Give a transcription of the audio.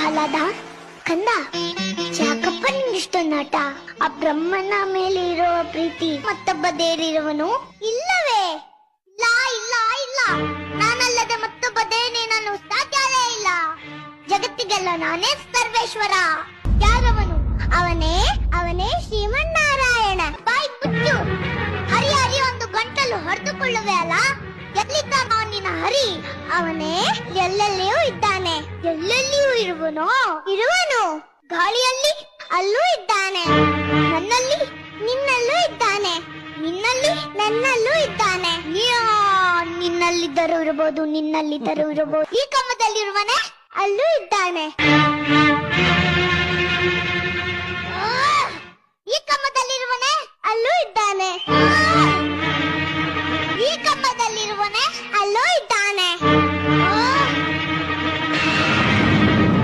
ಆಹ್ಲಾದ ಕಂದ, ಯಾಕಪ್ಪ ನಿಂಗಿಷ್ಟೊಂದು ಆಟ? ಆ ಬ್ರಹ್ಮನ ಮೇಲೆ ಇರೋ ಪ್ರೀತಿ ಮತ್ತೊಬ್ಬ ದೇರಿರುವನು ಇಲ್ಲವೇ? ಇಲ್ಲ ಇಲ್ಲ ಇಲ್ಲ, ನಾನಲ್ಲದೆ ಮತ್ತೊಬ್ಬ ದೇನೇನನ್ನು ಸಾಧ್ಯವೇ ಇಲ್ಲ. ಜಗತ್ತಿಗೆಲ್ಲ ನಾನೇ ಸರ್ವೇಶ್ವರ. ಯಾರವನು? ಅವನೇ ಅವನೇ ಶ್ರೀಮನ್ನಾರಾಯಣ. ಬಾಯ್ ಮುಚ್ಚು. ಹರಿ ಹರಿ ಒಂದು ಗಂಟಲು ಹೊಡೆದುಕೊಳ್ಳುವೆ ಅಲ್ಲ? ಎಲ್ಲಿದ್ದಾನ ನಿನ್ನ ಹರಿ? ಅವನೇ ಎಲ್ಲೆಲ್ಲಿಯೂ ಇದ್ದಾನೆ. ಎಲ್ಲೆಲ್ಲಿಯೂ ಇರುವನು? ಗಾಳಿಯಲ್ಲಿ ಅಲ್ಲೂ ಇದ್ದಾನೆ. ನನ್ನಲ್ಲಿ ನಿನ್ನಲ್ಲೂ ಇದ್ದಾನೆ. ನಿನ್ನಲ್ಲಿ ನನ್ನಲ್ಲೂ ಇದ್ದಾನೆ. ನಿನ್ನಲ್ಲಿದ್ದರೂ ಇರಬಹುದು, ಈ ಕಮದಲ್ಲಿರುವನೆ ಅಲ್ಲೂ ಇದ್ದಾನೆ.